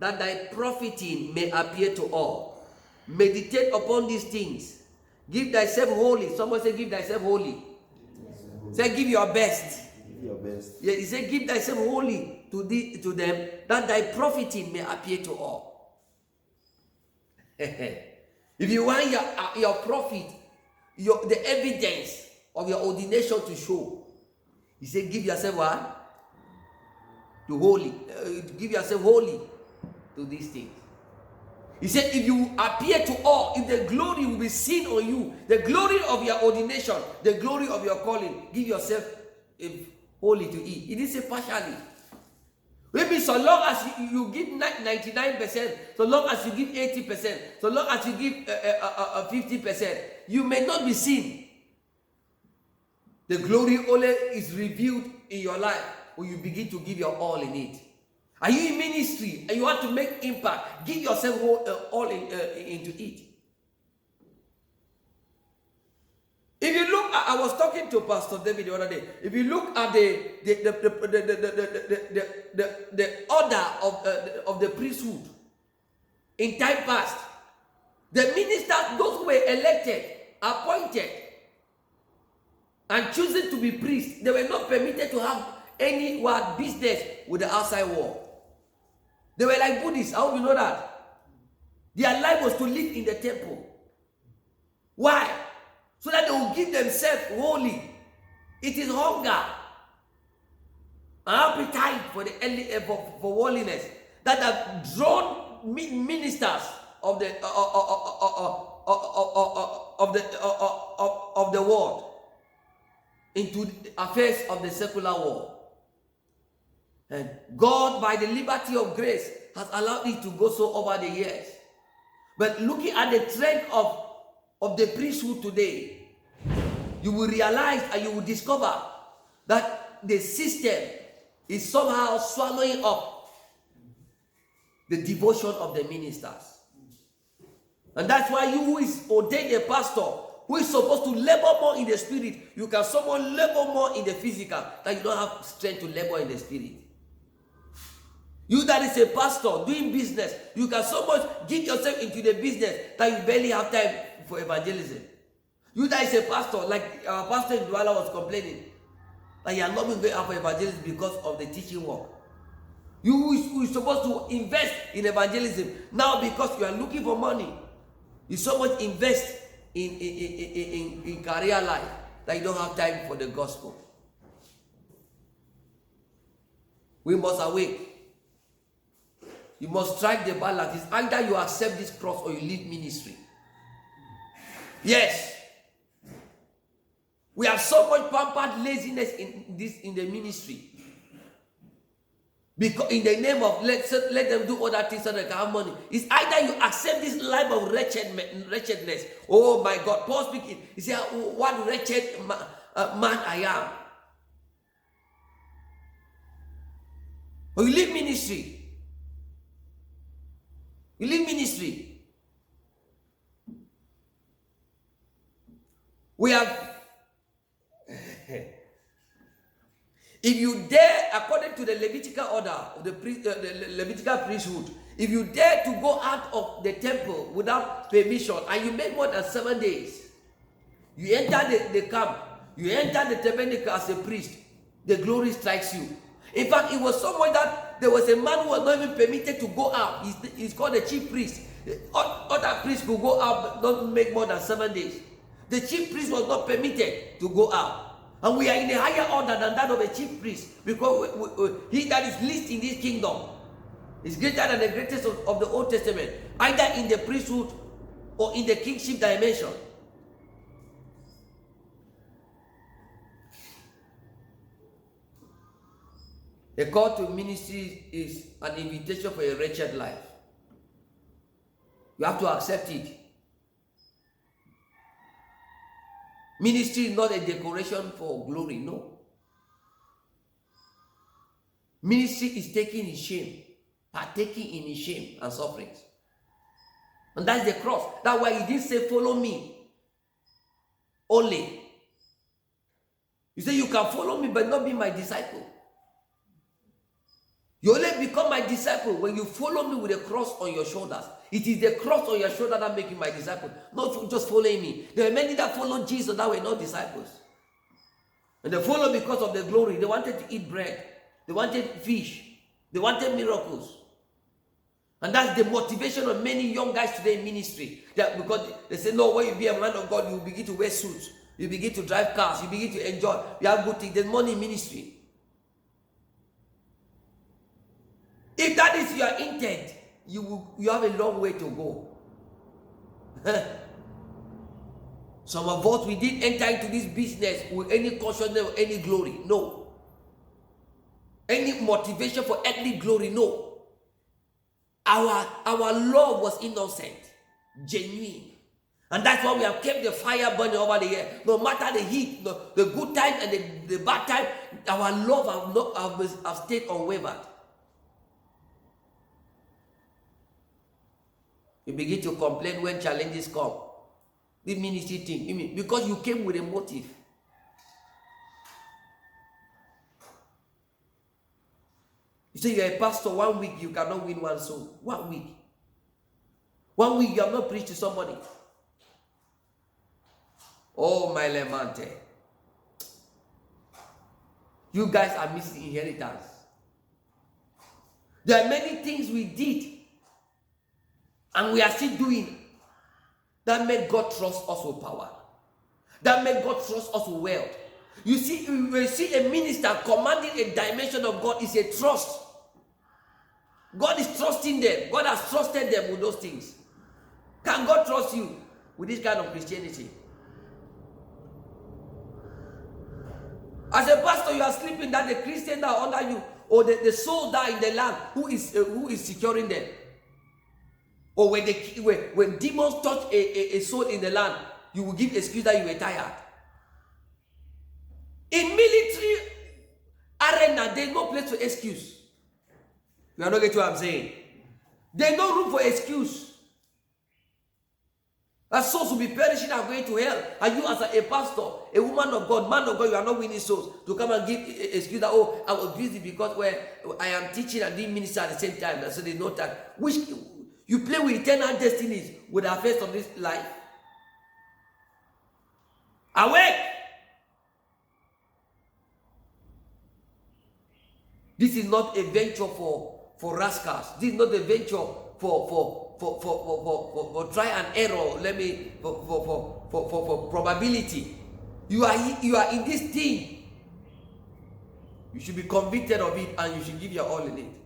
that thy profiting may appear to all. Meditate upon these things. Give thyself wholly. Someone say, give thyself wholly. Say, give your best. Give your best. Yeah, he said, give thyself wholly to them, that thy profiting may appear to all. If you want your profit, the evidence of your ordination to show, he said, give yourself what? To holy. Give yourself wholly to these things. He said, if you appear to all, if the glory will be seen on you, the glory of your ordination, the glory of your calling, give yourself wholly to it. He didn't say partially. Maybe so long as you give 99%, so long as you give 80%, so long as you give 50%, you may not be seen. The glory only is revealed in your life when you begin to give your all in it. Are you in ministry and you want to make impact? Give yourself all into it. If you look, I was talking to Pastor David the other day. If you look at the order of the priesthood in time past, the ministers, those who were elected, appointed, and chosen to be priests, they were not permitted to have any business with the outside world. They were like Buddhists. How do you know that? Their life was to live in the temple. Why? So that they will give themselves wholly. It is hunger, an appetite for the for worldliness that have drawn ministers of the world into the affairs of the secular world. And God, by the liberty of grace, has allowed it to go so over the years. But looking at the trend of the priesthood today, you will realize and you will discover that the system is somehow swallowing up the devotion of the ministers. And that's why you who is ordained a pastor, who is supposed to labor more in the spirit, you can somewhat labor more in the physical, that you don't have strength to labor in the spirit. You that is a pastor doing business, you can so much give yourself into the business that you barely have time for evangelism. You that is a pastor, like our pastor in Douala was complaining, that he has not been going out for evangelism because of the teaching work. You who is supposed to invest in evangelism, now because you are looking for money, you so much invest in career life that you don't have time for the gospel. We must awake. You must strike the balance. It's either you accept this cross or you leave ministry. Yes. We have so much pampered laziness in the ministry. Because in the name of let them do other things so they can have money. It's either you accept this life of wretchedness. Oh my God. Paul speaking. He said, what wretched man I am. Or you leave ministry. You leave ministry. We have, if you dare, according to the Levitical order of the Levitical priesthood, if you dare to go out of the temple without permission and you make more than 7 days, you enter the camp, you enter the tabernacle as a priest, the glory strikes you. In fact, it was so much that there was a man who was not even permitted to go out. He's called the chief priest. Other priests could go out, but not make more than 7 days. The chief priest was not permitted to go out. And we are in a higher order than that of a chief priest, because he that is least in this kingdom is greater than the greatest of the Old Testament, either in the priesthood or in the kingship dimension. A call to ministry is an invitation for a wretched life. You have to accept it. Ministry is not a decoration for glory, no. Ministry is taking his shame, partaking in his shame and sufferings. And that's the cross. That's why he didn't say, follow me only. He said, you can follow me but not be my disciple. You only become my disciple when you follow me with a cross on your shoulders. It is the cross on your shoulder that makes you my disciple, not just following me. There are many that followed Jesus that were not disciples. And they followed because of the glory. They wanted to eat bread. They wanted fish. They wanted miracles. And that's the motivation of many young guys today in ministry. That because they say, no, when you be a man of God, you begin to wear suits. You begin to drive cars. You begin to enjoy. You have good things. There's money in ministry. If that is your intent, you have a long way to go. Some of us, we didn't enter into this business with any consciousness or any glory. No. Any motivation for earthly glory. No. Our love was innocent, genuine. And that's why we have kept the fire burning over the year. No matter the heat, the good time and the bad time, our love have stayed unwavered. You begin to complain when challenges come. The ministry thing, because you came with a motive. You say you're a pastor, 1 week you cannot win one soul. 1 week. 1 week you have not preached to somebody. Oh, my lemante. You guys are missing inheritance. There are many things we did and we are still doing that made God trust us with power. That made God trust us with wealth. You see, when you see a minister commanding a dimension of God, is a trust. God is trusting them. God has trusted them with those things. Can God trust you with this kind of Christianity? As a pastor, you are sleeping that the Christians that are under you, or the soul that are in the land, who is securing them? Or when demons touch a soul in the land, you will give excuse that you were tired. In military arena, there's no place for excuse. You are not getting what I'm saying. There's no room for excuse. That souls will be perishing and going to hell. And you as a pastor, a woman of God, man of God, you are not winning souls to come and give excuse that, oh, I was busy because I am teaching and doing ministry at the same time. So there's no time. Which you play with eternal destinies with the affairs of this life. Awake! This is not a venture for rascals. This is not a venture for try and error. For probability. You are in this thing. You should be convicted of it and you should give your all in it.